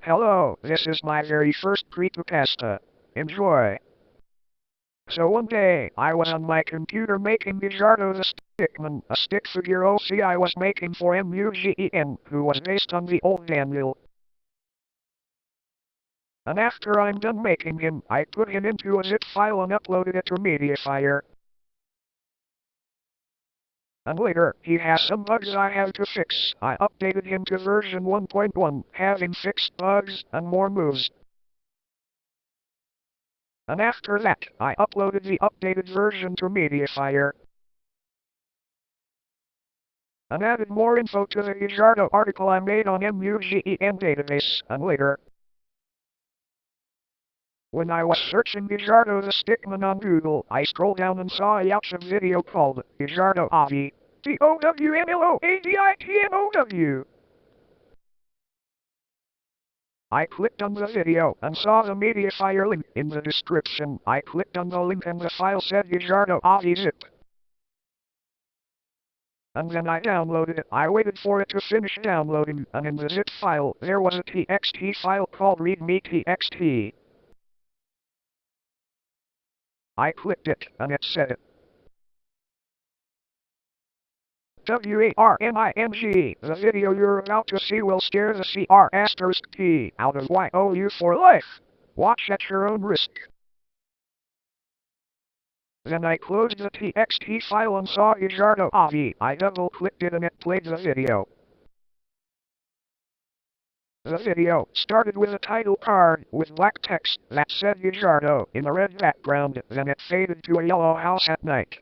Hello, this is my very first Creepypasta. Enjoy. So one day, I was on my computer making Gajardo the Stickman, a stick figure OC I was making for MUGEN, who was based on the old Daniel. And after I'm done making him, I put him into a zip file and uploaded it to Mediafire. And later, he has some bugs I have to fix. I updated him to version 1.1, having fixed bugs and more moves. And after that, I uploaded the updated version to Mediafire. And added more info to the Gajardo article I made on MUGEN database, and later. When I was searching Gajardo the Stickman on Google, I scrolled down and saw a YouTube video called Gajardo.avi. GOWNLOADITMOW. I clicked on the video and saw the Mediafire link in the description. I clicked on the link and the file said Gajardo.avi zip. And then I downloaded it. I waited for it to finish downloading, and in the zip file, there was a txt file called readme.txt. I clicked it, and it said WARNING. The video you're about to see will scare the CR*T out of YOU for life. Watch at your own risk. Then I closed the txt file and saw Gajardo.avi. I double-clicked it and it played the video. The video started with a title card with black text that said Gajardo in a red background, then it faded to a yellow house at night.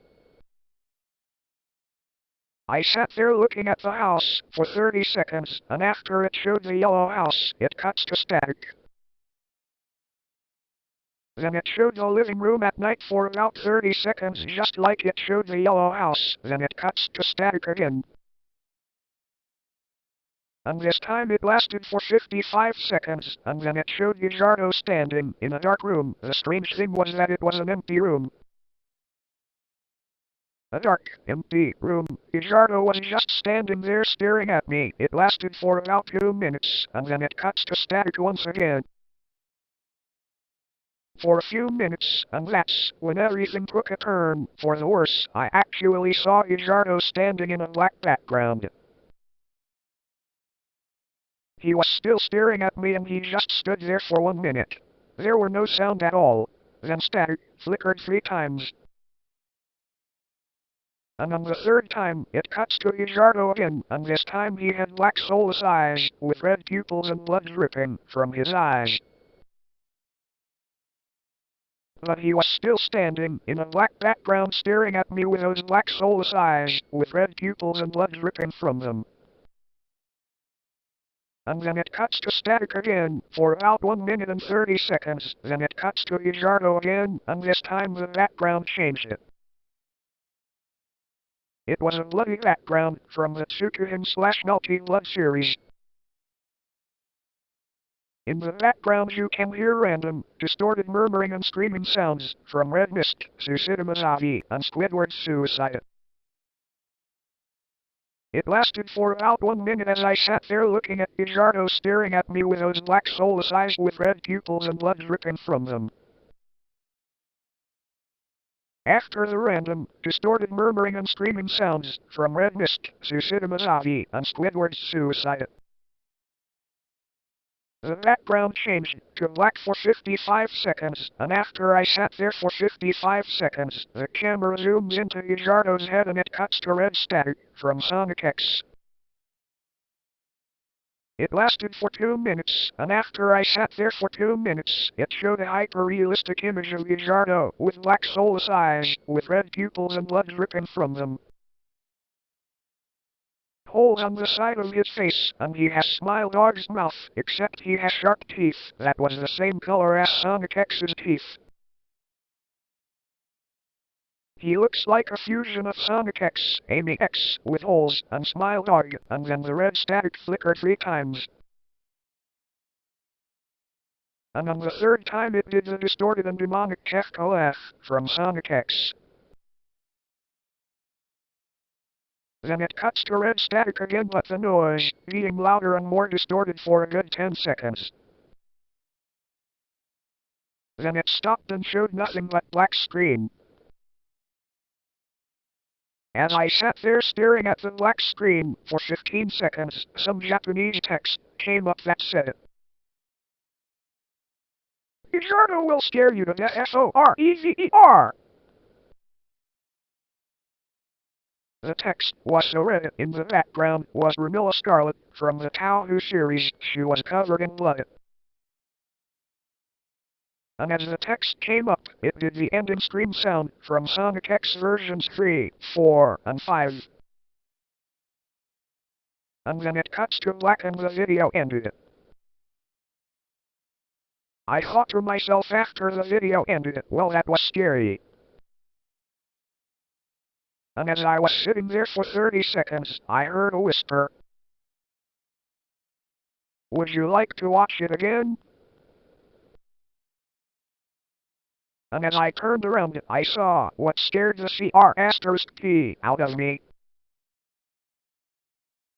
I sat there looking at the house for 30 seconds, and after it showed the yellow house, it cuts to static. Then it showed the living room at night for about 30 seconds just like it showed the yellow house, then it cuts to static again. And this time it lasted for 55 seconds, and then it showed Gajardo standing in a dark room. The strange thing was that it was an empty room. A dark, empty room. Gajardo was just standing there staring at me. It lasted for about 2 minutes, and then it cuts to static once again. For a few minutes, and that's when everything took a turn for the worse. I actually saw Gajardo standing in a black background. He was still staring at me and he just stood there for 1 minute. There were no sound at all. Then static flickered 3 times. And on the 3rd time, it cuts to Gajardo again, and this time he had black soulless eyes, with red pupils and blood dripping from his eyes. But he was still standing in a black background staring at me with those black soulless eyes, with red pupils and blood dripping from them. And then it cuts to static again, for about 1 minute and 30 seconds, then it cuts to Gajardo again, and this time the background changed it. It was a bloody background from the Tsukuhin/Melty Blood series. In the background you can hear random, distorted murmuring and screaming sounds from Red Mist, Gajardo.avi, and Squidward's suicide. It lasted for about 1 minute as I sat there looking at Gajardo staring at me with those black soulless eyes with red pupils and blood dripping from them. After the random, distorted murmuring and screaming sounds from Red Mist, Gajardo.avi, and Squidward's suicide, the background changed to black for 55 seconds, and after I sat there for 55 seconds, the camera zooms into Gajardo's head and it cuts to red static from Sonic X. It lasted for 2 minutes, and after I sat there for 2 minutes, it showed a hyper-realistic image of Gajardo with black soulless eyes, with red pupils and blood dripping from them. Holes on the side of his face, and he has Smile Dog's mouth, except he has sharp teeth that was the same color as Sonic X's teeth. He looks like a fusion of Sonic X, Amy X, with holes, and Smile Dog, and then the red static flickered 3 times. And on the 3rd time it did the distorted and demonic Kefka laugh from Sonic X. Then it cuts to red static again, but the noise being louder and more distorted for a good 10 seconds. Then it stopped and showed nothing but black screen. As I sat there staring at the black screen for 15 seconds, some Japanese text came up that said, Gajardo will scare you to death Forever. The text was so red. In the background was Ramilla Scarlet from the Tao series. She was covered in blood. And as the text came up, it did the ending scream sound from Sonic X versions 3, 4, and 5. And then it cuts to black and the video ended. I thought to myself after the video ended, well, that was scary. And as I was sitting there for 30 seconds, I heard a whisper. Would you like to watch it again? And as I turned around, I saw what scared the CR*P out of me.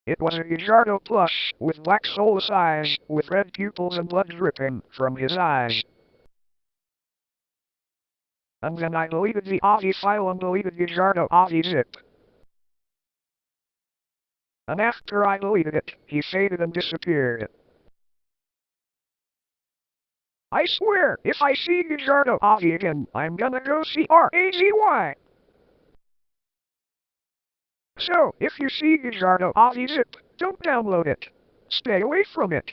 It was a Gajardo plush, with black soulless eyes, with red pupils and blood dripping from his eyes. And then I deleted the .avi file and deleted Gajardo.avi zip. And after I deleted it, he faded and disappeared. I swear, if I see Gajardo.avi again, I'm gonna go crazy. So, if you see Gajardo.avi zip, don't download it. Stay away from it.